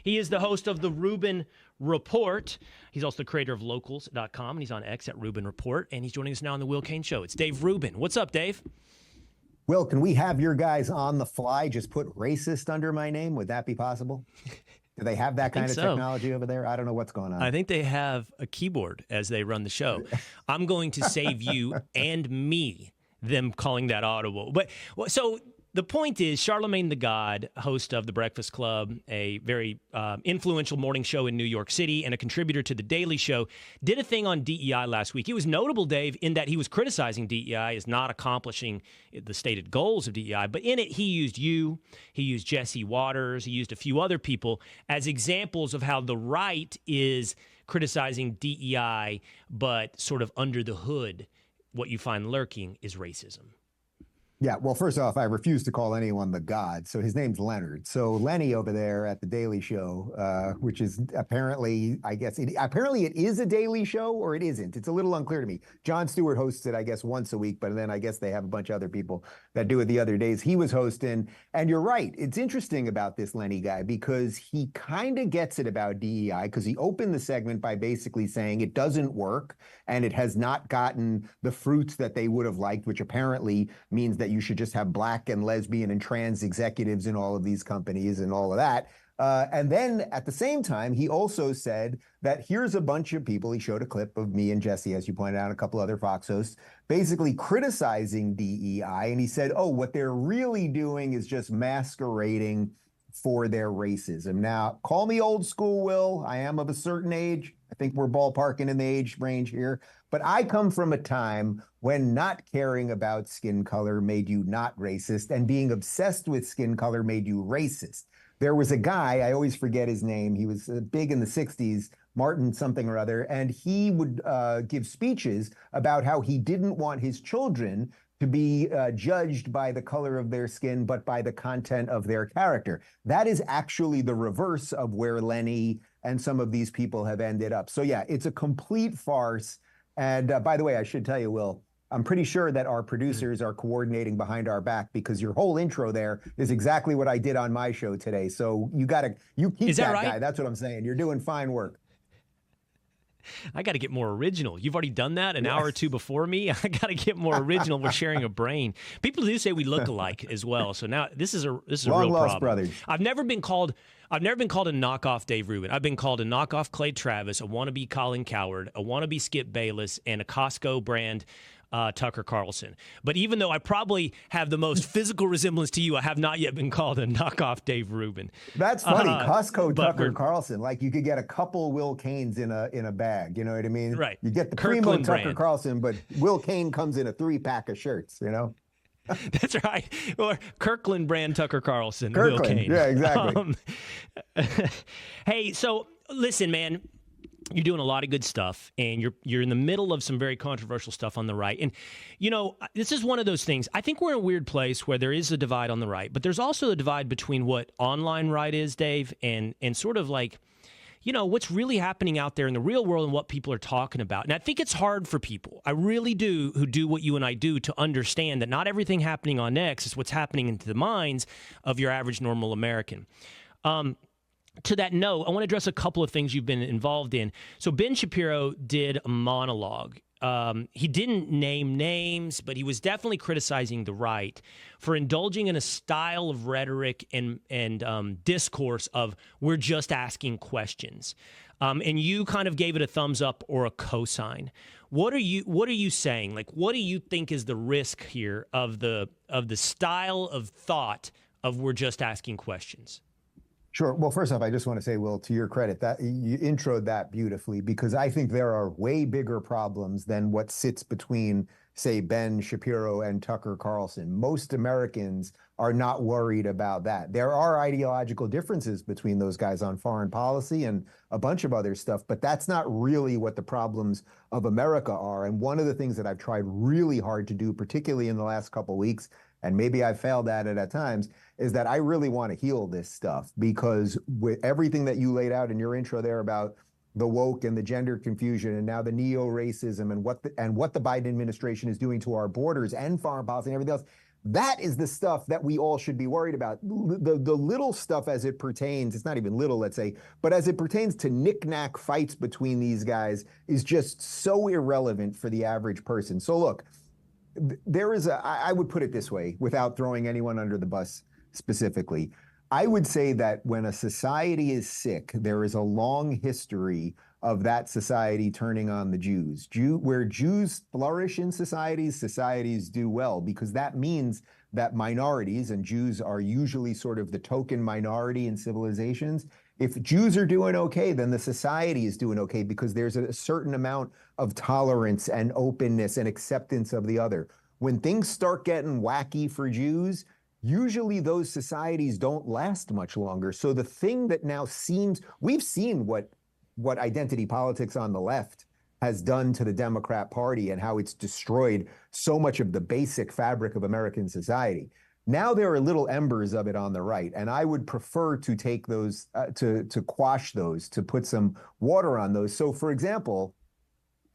He is the host of the Rubin Report. He's also the creator of locals.com, and he's on X at Rubin Report, and he's joining us now on the Will Cain Show. It's Dave Rubin. What's up, Dave? Will, can we have your guys on the fly just put racist under my name? Would that be possible? Do they have that kind of technology over there? I don't know what's going on. I think they have a keyboard as they run the show. I'm going to save you and me them calling that audible. But so the point is, Charlemagne the God, host of The Breakfast Club, a very influential morning show in New York City and a contributor to The Daily Show, did a thing on DEI last week. It was notable, Dave, in that he was criticizing DEI as not accomplishing the stated goals of DEI. But in it, he used you, he used Jesse Waters, he used a few other people as examples of how the right is criticizing DEI, but sort of under the hood, what you find lurking is racism. Yeah, well, first off, I refuse to call anyone the God. So his name's Leonard. So Lenny over there at the Daily Show, which is apparently, I guess, apparently it is a daily show or it isn't. It's a little unclear to me. Jon Stewart hosts it, I guess, once a week, but then I guess they have a bunch of other people that do it the other days. He was hosting. And you're right. It's interesting about this Lenny guy because he kind of gets it about DEI because he opened the segment by basically saying it doesn't work and it has not gotten the fruits that they would have liked, which apparently means that you should just have black and lesbian and trans executives in all of these companies and all of that. And then at the same time, he also said that here's a bunch of people. He showed a clip of me and Jesse, as you pointed out, a couple other Fox hosts, basically criticizing DEI. And he said, oh, what they're really doing is just masquerading for their racism. Now, call me old school, Will. I am of a certain age. I think we're ballparking in the age range here. But I come from a time when not caring about skin color made you not racist, and being obsessed with skin color made you racist. There was a guy, I always forget his name, he was big in the 60s, Martin something or other, and he would give speeches about how he didn't want his children to be judged by the color of their skin, but by the content of their character. That is actually the reverse of where Lenny and some of these people have ended up. So yeah, it's a complete farce. And by the way, I should tell you, Will, I'm pretty sure that our producers are coordinating behind our back because your whole intro there is exactly what I did on my show today. So you keep that right? Guy. That's what I'm saying. You're doing fine work. I got to get more original. You've already done that an hour or two before me. I got to get more original. We're sharing a brain. People do say we look alike as well. So now this is a real problem. Brothers. I've never been called a knockoff Dave Rubin. I've been called a knockoff Clay Travis, a wannabe Colin Cowherd, a wannabe Skip Bayless, and a Costco brand Tucker Carlson. But even though I probably have the most physical resemblance to you, I have not yet been called a knockoff Dave Rubin. That's funny. Costco Tucker Carlson. Like you could get a couple Will Cains in a bag. You know what I mean? Right. You get the primo Tucker Carlson, but Will Cain comes in a 3-pack of shirts, you know? That's right. Or Kirkland brand Tucker Carlson. Kirkland. Will Cain. Yeah, exactly. Hey, so listen, man. You're doing a lot of good stuff, and you're in the middle of some very controversial stuff on the right. And, you know, this is one of those things. I think we're in a weird place where there is a divide on the right, but there's also a divide between what online right is, Dave, and sort of like, you know, what's really happening out there in the real world and what people are talking about. And I think it's hard for people, I really do, who do what you and I do, to understand that not everything happening on X is what's happening into the minds of your average normal American. To that note, I want to address a couple of things you've been involved in. So Ben Shapiro did a monologue. He didn't name names, but he was definitely criticizing the right for indulging in a style of rhetoric and discourse of we're just asking questions. And you kind of gave it a thumbs up or a cosign. What are you saying? Like, what do you think is the risk here of the style of thought of we're just asking questions? Sure. Well, first off, I just want to say, Will, to your credit, that you introed that beautifully, because I think there are way bigger problems than what sits between, say, Ben Shapiro and Tucker Carlson. Most Americans are not worried about that. There are ideological differences between those guys on foreign policy and a bunch of other stuff, but that's not really what the problems of America are. And one of the things that I've tried really hard to do, particularly in the last couple of weeks, and maybe I've failed at it at times, is that I really want to heal this stuff, because with everything that you laid out in your intro there about the woke and the gender confusion and now the neo-racism and what the Biden administration is doing to our borders and foreign policy and everything else, That is the stuff that we all should be worried about. The little stuff as it pertains, it's not even little, let's say, but as it pertains to knick-knack fights between these guys is just so irrelevant for the average person. So look, I would put it this way without throwing anyone under the bus specifically. I would say that when a society is sick, there is a long history of that society turning on the Jews. Where Jews flourish in societies, societies do well, because that means that minorities, and Jews are usually sort of the token minority in civilizations, if Jews are doing okay, then the society is doing okay because there's a certain amount of tolerance and openness and acceptance of the other. When things start getting wacky for Jews, usually those societies don't last much longer. So the thing that now we've seen what identity politics on the left has done to the Democrat Party and how it's destroyed so much of the basic fabric of American society. Now there are little embers of it on the right, and I would prefer to take those, to quash those, to put some water on those. So for example,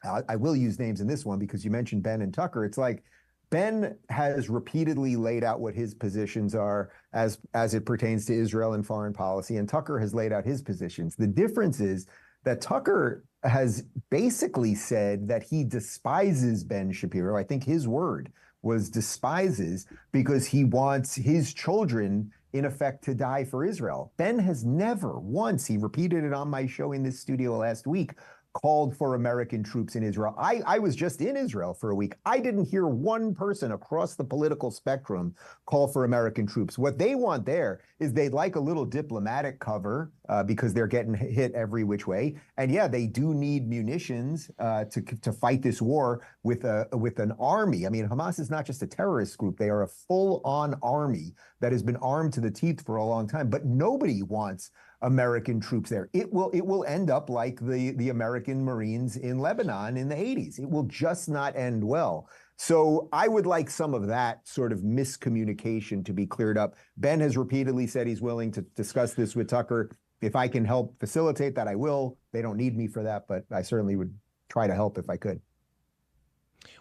I will use names in this one because you mentioned Ben and Tucker. It's like Ben has repeatedly laid out what his positions are as it pertains to Israel and foreign policy, and Tucker has laid out his positions. The difference is that Tucker has basically said that he despises Ben Shapiro. I think his word was despises because he wants his children, in effect, to die for Israel. Ben has never once, he repeated it on my show in this studio last week, called for American troops in Israel. I was just in Israel for a week. I didn't hear one person across the political spectrum call for American troops. What they want there is they'd like a little diplomatic cover because they're getting hit every which way. And yeah, they do need munitions to fight this war with an army. I mean, Hamas is not just a terrorist group. They are a full-on army that has been armed to the teeth for a long time. But nobody wants American troops there. It will end up like the American Marines in Lebanon in the 80s. It will just not end well. So I would like some of that sort of miscommunication to be cleared up. Ben has repeatedly said he's willing to discuss this with Tucker. If I can help facilitate that, I will. They don't need me for that, but I certainly would try to help if I could.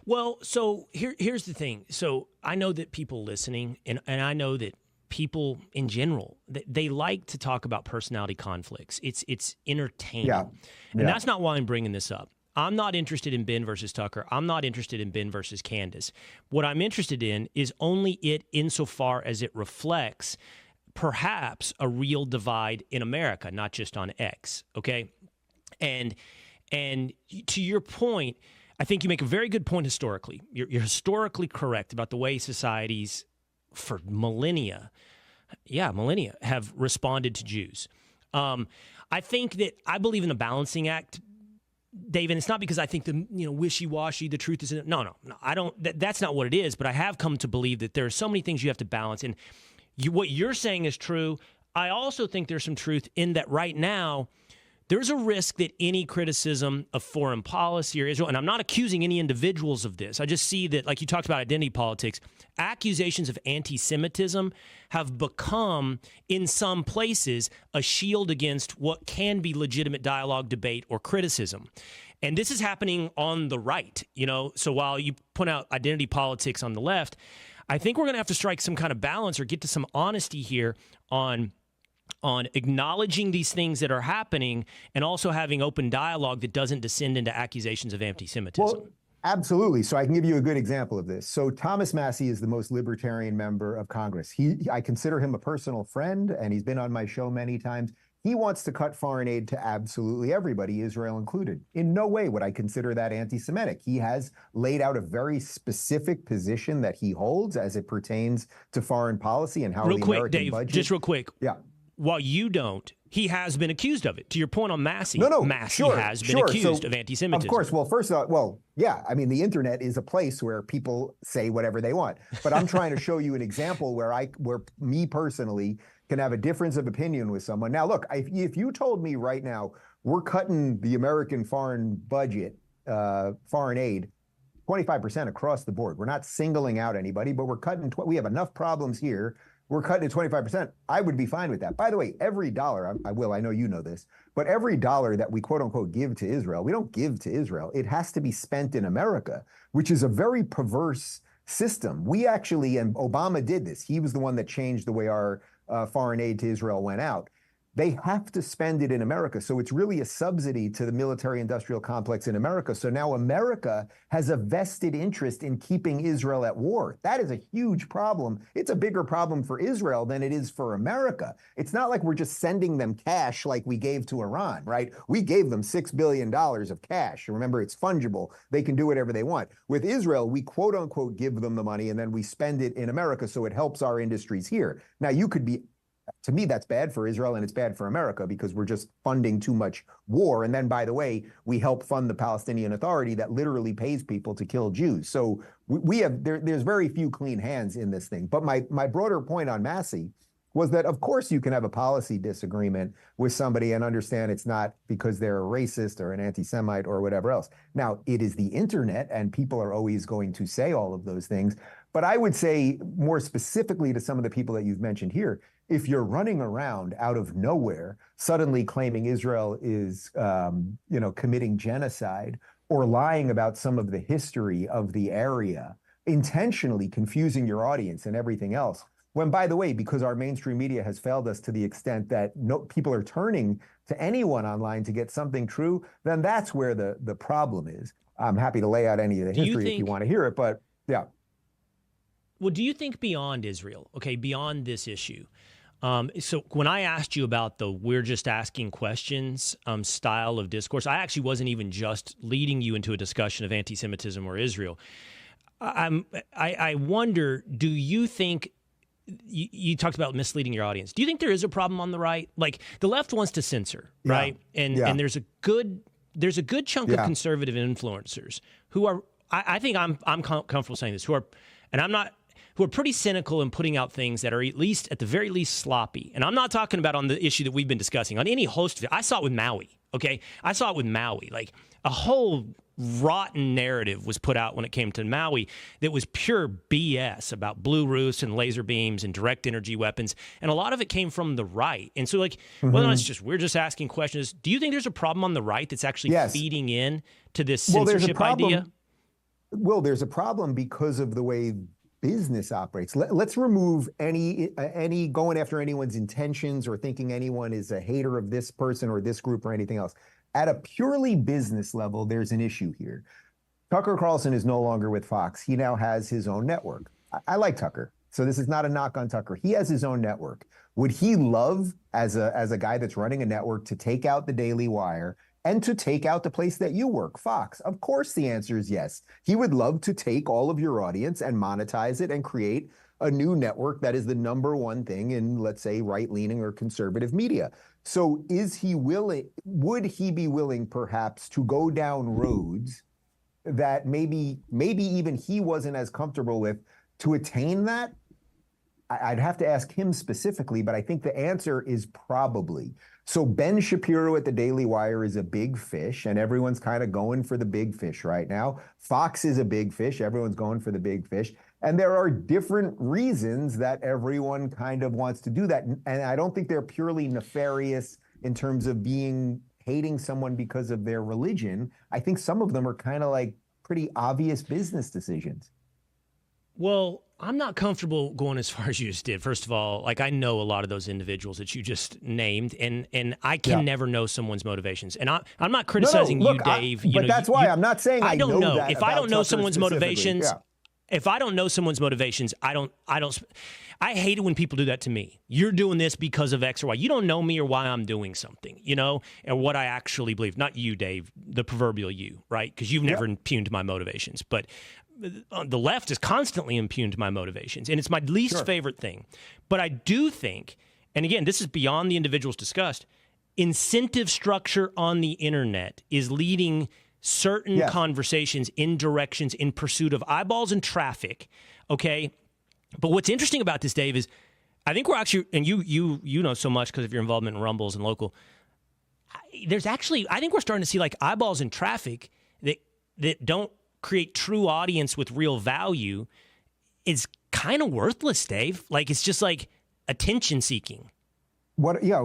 Well, so here's the thing. So I know that people listening, and I know that people in general, they like to talk about personality conflicts. It's entertaining. Yeah. And that's not why I'm bringing this up. I'm not interested in Ben versus Tucker. I'm not interested in Ben versus Candace. What I'm interested in is only it insofar as it reflects perhaps a real divide in America, not just on X, okay? And to your point, I think you make a very good point historically. You're historically correct about the way societies for millennia have responded to Jews. I think that I believe in the balancing act, Dave, and it's not because I think the wishy-washy, the truth is in it. No, I don't. That's not what it is. But I have come to believe that there are so many things you have to balance, and what you're saying is true. I also think there's some truth in that right now. There's a risk that any criticism of foreign policy or Israel, and I'm not accusing any individuals of this. I just see that, like you talked about identity politics, accusations of anti-Semitism have become, in some places, a shield against what can be legitimate dialogue, debate, or criticism. And this is happening on the right, So while you point out identity politics on the left, I think we're going to have to strike some kind of balance or get to some honesty here on acknowledging these things that are happening and also having open dialogue that doesn't descend into accusations of anti-Semitism. Well, absolutely. So I can give you a good example of this. So Thomas Massie is the most libertarian member of Congress. I consider him a personal friend, and he's been on my show many times. He wants to cut foreign aid to absolutely everybody, Israel included. In no way would I consider that anti-Semitic. He has laid out a very specific position that he holds as it pertains to foreign policy and how the American Dave, budget. Just real quick. Yeah. While you don't, he has been accused of it. To your point on Massie, Massie has been accused of anti-Semitism. Of course. Well, first of all, yeah, I mean, the internet is a place where people say whatever they want. But I'm trying to show you an example where me personally can have a difference of opinion with someone. Now, look, if you told me right now, we're cutting the American foreign budget, foreign aid, 25% across the board. We're not singling out anybody, but we're cutting, we have enough problems here. We're cutting it 25%. I would be fine with that. By the way, every dollar, I know you know this, but every dollar that we quote unquote give to Israel, we don't give to Israel. It has to be spent in America, which is a very perverse system. We actually, and Obama did this. He was the one that changed the way our foreign aid to Israel went out. They have to spend it in America. So it's really a subsidy to the military industrial complex in America. So now America has a vested interest in keeping Israel at war. That is a huge problem. It's a bigger problem for Israel than it is for America. It's not like we're just sending them cash like we gave to Iran, right? We gave them $6 billion of cash. Remember, it's fungible. They can do whatever they want. With Israel, we quote unquote give them the money and then we spend it in America so it helps our industries here. Now, you could be to me, that's bad for Israel and it's bad for America because we're just funding too much war. And then, by the way, we help fund the Palestinian Authority that literally pays people to kill Jews. So there's very few clean hands in this thing. But my broader point on Massey was that, of course, you can have a policy disagreement with somebody and understand it's not because they're a racist or an anti-Semite or whatever else. Now, it is the internet and people are always going to say all of those things. But I would say more specifically to some of the people that you've mentioned here, if you're running around out of nowhere, suddenly claiming Israel is, committing genocide or lying about some of the history of the area, intentionally confusing your audience and everything else, when, by the way, because our mainstream media has failed us to the extent that people are turning to anyone online to get something true, then that's where the problem is. I'm happy to lay out any of the history if you want to hear it, but yeah. Well, do you think beyond Israel, beyond this issue? So when I asked you about the we're just asking questions style of discourse, I actually wasn't even just leading you into a discussion of anti-Semitism or Israel. I wonder, do you think, you talked about misleading your audience. Do you think there is a problem on the right? Like the left wants to censor, right? And there's a good chunk of conservative influencers who are, I think I'm comfortable saying this, who are pretty cynical in putting out things that are at the very least sloppy. And I'm not talking about on the issue that we've been discussing, on any host of it. I saw it with Maui, okay? I saw it with Maui. Like a whole rotten narrative was put out when it came to Maui that was pure BS about blue roofs and laser beams and direct energy weapons. And a lot of it came from the right. And so whether or not we're just asking questions, do you think there's a problem on the right that's actually feeding in to this censorship idea? Well, there's a problem because of the way business operates. Let's remove any going after anyone's intentions or thinking anyone is a hater of this person or this group or anything else. At a purely business level, there's an issue here. Tucker Carlson is no longer with Fox. He now has his own network. I like Tucker, so this is not a knock on Tucker. He has his own network. Would he love, as a guy that's running a network, to take out the Daily Wire and to take out the place that you work, Fox? Of course, the answer is yes. He would love to take all of your audience and monetize it and create a new network that is the number one thing in, let's say, right-leaning or conservative media. So would he be willing perhaps to go down roads that maybe even he wasn't as comfortable with to attain that? I'd have to ask him specifically, but I think the answer is probably. So Ben Shapiro at the Daily Wire is a big fish, and everyone's kind of going for the big fish right now. Fox is a big fish. Everyone's going for the big fish. And there are different reasons that everyone kind of wants to do that. And I don't think they're purely nefarious in terms of hating someone because of their religion. I think some of them are kind of like pretty obvious business decisions. Well, I'm not comfortable going as far as you just did. First of all, like I know a lot of those individuals that you just named, and I can never know someone's motivations. And I'm not criticizing you, Dave. But that's why I'm not saying I don't know. If I don't know someone's motivations, if I don't know someone's motivations, I hate it when people do that to me. You're doing this because of X or Y. You don't know me or why I'm doing something, and what I actually believe. Not you, Dave, the proverbial you, right? Because you've never impugned my motivations. But the left has constantly impugned my motivations, and it's my least favorite thing. But I do think, and again, this is beyond the individuals discussed, incentive structure on the internet is leading certain conversations in directions in pursuit of eyeballs and traffic, okay? But what's interesting about this, Dave, is I think we're actually, and you know so much because of your involvement in Rumbles and local, I think we're starting to see like eyeballs and traffic that don't create true audience with real value is kind of worthless, Dave. Like it's just like attention seeking.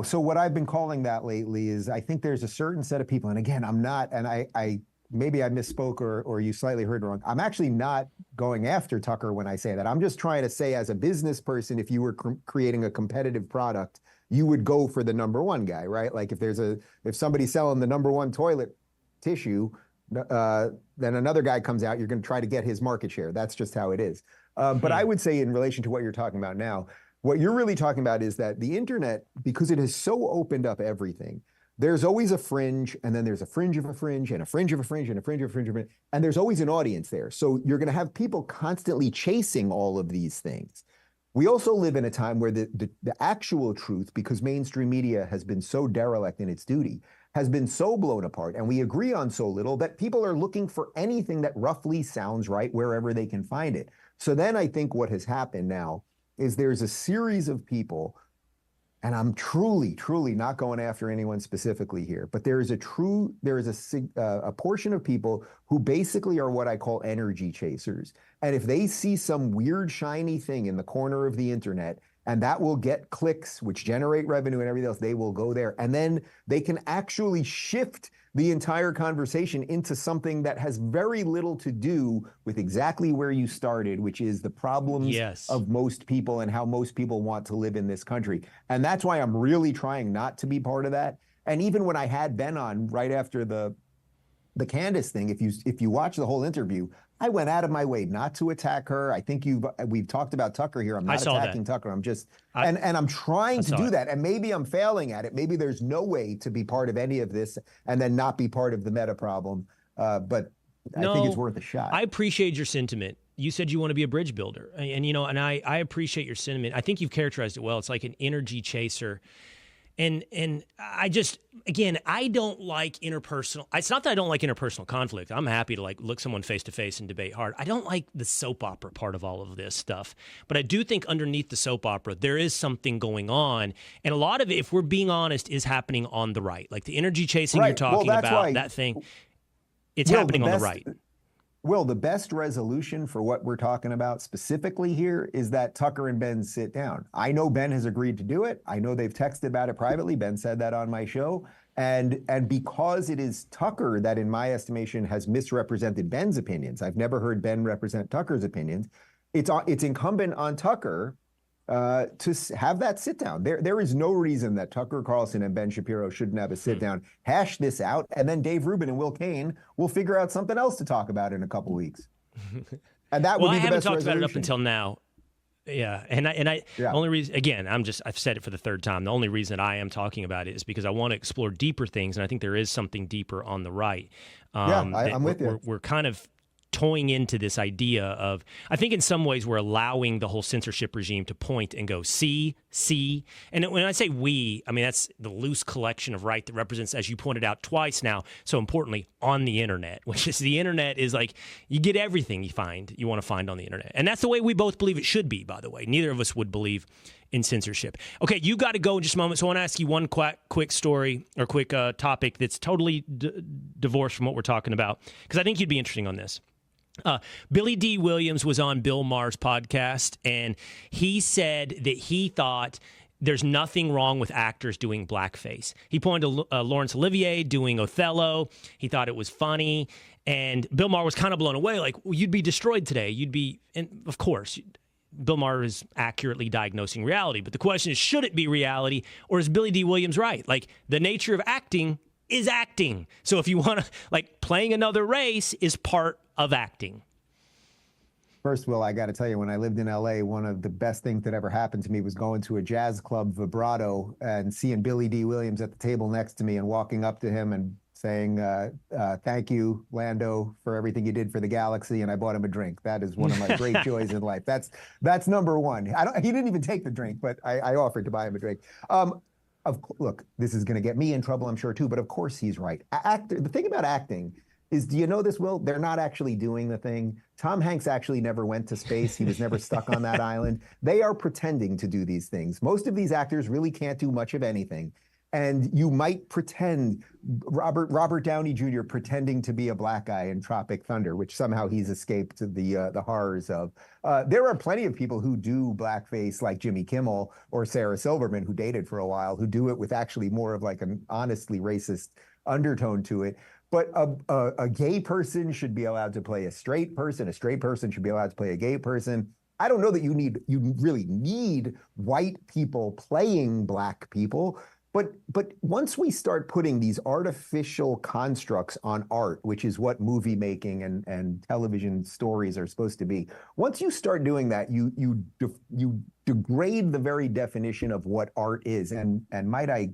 So what I've been calling that lately is I think there's a certain set of people, and again, I'm not, and I maybe I misspoke or you slightly heard wrong. I'm actually not going after Tucker when I say that. I'm just trying to say, as a business person, if you were creating a competitive product, you would go for the number one guy, right? Like if somebody's selling the number one toilet tissue, then another guy comes out, you're going to try to get his market share. That's just how it is. But I would say, in relation to what you're talking about now, what you're really talking about is that the internet, because it has so opened up everything, there's always a fringe, and then there's a fringe of a fringe, and a fringe of a fringe, and a fringe of a fringe of a fringe, and there's always an audience there. So you're going to have people constantly chasing all of these things. We also live in a time where the actual truth, because mainstream media has been so derelict in its duty, has been so blown apart, and we agree on so little, that people are looking for anything that roughly sounds right wherever they can find it. So then I think what has happened now is there's a series of people, and I'm truly, truly not going after anyone specifically here, but there is a portion of people who basically are what I call energy chasers. And if they see some weird shiny thing in the corner of the internet, and that will get clicks, which generate revenue and everything else, they will go there. And then they can actually shift the entire conversation into something that has very little to do with exactly where you started, which is the problems of most people and how most people want to live in this country. And that's why I'm really trying not to be part of that. And even when I had Ben on right after the Candace thing, if you watch the whole interview, I went out of my way not to attack her. I think we've talked about Tucker here. I'm not attacking Tucker. I'm just and I'm trying to do that. And maybe I'm failing at it. Maybe there's no way to be part of any of this and then not be part of the meta problem. But I think it's worth a shot. I appreciate your sentiment. You said you want to be a bridge builder, and I appreciate your sentiment. I think you've characterized it well. It's like an energy chaser. And I just, again, I don't like interpersonal. It's not that I don't like interpersonal conflict. I'm happy to look someone face to face and debate hard. I don't like the soap opera part of all of this stuff. But I do think underneath the soap opera, there is something going on. And a lot of it, if we're being honest, is happening on the right. Like the energy chasing you're talking about, that thing, it's happening on the right. Will, the best resolution for what we're talking about specifically here is that Tucker and Ben sit down. I know Ben has agreed to do it. I know they've texted about it privately. Ben said that on my show. And because it is Tucker that, in my estimation, has misrepresented Ben's opinions, I've never heard Ben represent Tucker's opinions, it's incumbent on Tucker to have that sit down. There is no reason that Tucker Carlson and Ben Shapiro shouldn't have a sit down, hash this out, and then Dave Rubin and Will Cain will figure out something else to talk about in a couple weeks. And that would be the best resolution. I haven't talked about it up until now. Yeah, the only reason, again, I've said it for the third time. The only reason I am talking about it is because I want to explore deeper things, and I think there is something deeper on the right. I'm with you. We're kind of toying into this idea of, I think in some ways we're allowing the whole censorship regime to point and go, see. And when I say we, I mean, that's the loose collection of right that represents, as you pointed out twice now, so importantly, on the internet, which is the internet is like, you get everything you want to find on the internet. And that's the way we both believe it should be, by the way. Neither of us would believe in censorship. Okay, you got to go in just a moment. So I want to ask you one quick story or quick topic that's totally divorced from what we're talking about, because I think you'd be interesting on this. Billy D. Williams was on Bill Maher's podcast, and he said that he thought there's nothing wrong with actors doing blackface. He pointed to Laurence Olivier doing Othello. He thought it was funny, and Bill Maher was kind of blown away, like, well, you'd be destroyed today. And of course, Bill Maher is accurately diagnosing reality, but the question is, should it be reality, or is Billy D. Williams right? Like, the nature of acting is acting. So if you want to, playing another race is part of acting. First, Will, I got to tell you, when I lived in LA, one of the best things that ever happened to me was going to a jazz club, Vibrato, and seeing Billy D. Williams at the table next to me and walking up to him and saying, thank you, Lando, for everything you did for the galaxy. And I bought him a drink. That is one of my great joys in life. That's number one. He didn't even take the drink, but I offered to buy him a drink. Look, this is going to get me in trouble, I'm sure, too, but of course he's right. The thing about acting is, do you know this, Will? They're not actually doing the thing. Tom Hanks actually never went to space. He was never stuck on that island. They are pretending to do these things. Most of these actors really can't do much of anything. And you might pretend, Robert Downey Jr. pretending to be a black guy in Tropic Thunder, which somehow he's escaped the horrors of. There are plenty of people who do blackface, like Jimmy Kimmel or Sarah Silverman, who dated for a while, who do it with actually more of like an honestly racist undertone to it. but a gay person should be allowed to play a straight person. A straight person should be allowed to play a gay person. I don't know that you really need white people playing black people, but once we start putting these artificial constructs on art, which is what movie making and television stories are supposed to be, once you start doing that, you degrade the very definition of what art is. And might I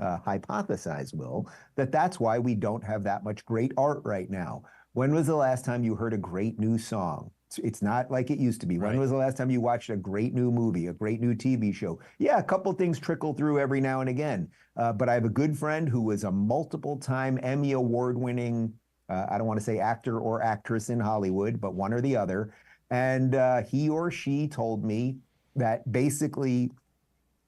hypothesize, Will, that that's why we don't have that much great art right now. When was the last time you heard a great new song? It's not like it used to be. When was the last time you watched a great new movie, a great new TV show? Yeah, a couple things trickle through every now and again. But I have a good friend who was a multiple-time Emmy award-winning, I don't want to say actor or actress in Hollywood, but one or the other. And he or she told me that basically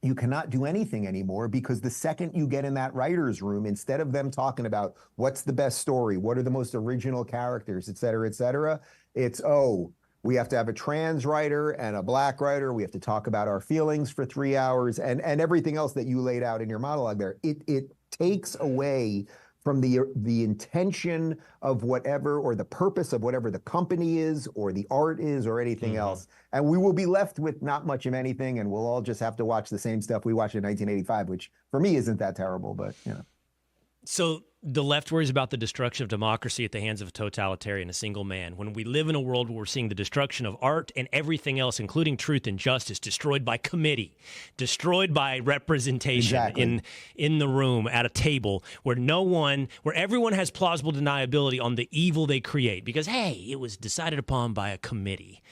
you cannot do anything anymore because the second you get in that writer's room, instead of them talking about what's the best story, what are the most original characters, et cetera, it's, oh, we have to have a trans writer and a black writer. We have to talk about our feelings for 3 hours and everything else that you laid out in your monologue there. It takes away from the intention of whatever, or the purpose of whatever the company is, or the art is, or anything else. And we will be left with not much of anything, and we'll all just have to watch the same stuff we watched in 1985, which for me isn't that terrible, but you know. So the left worries about the destruction of democracy at the hands of a totalitarian, a single man. When we live in a world where we're seeing the destruction of art and everything else, including truth and justice, destroyed by committee, destroyed by representation in the room at a table where everyone has plausible deniability on the evil they create because, hey, it was decided upon by a committee.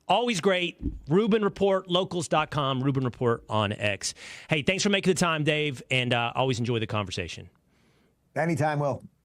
Always great. Rubin Report, locals.com, Rubin Report on X. Hey, thanks for making the time, Dave, and always enjoy the conversation. Anytime, Will.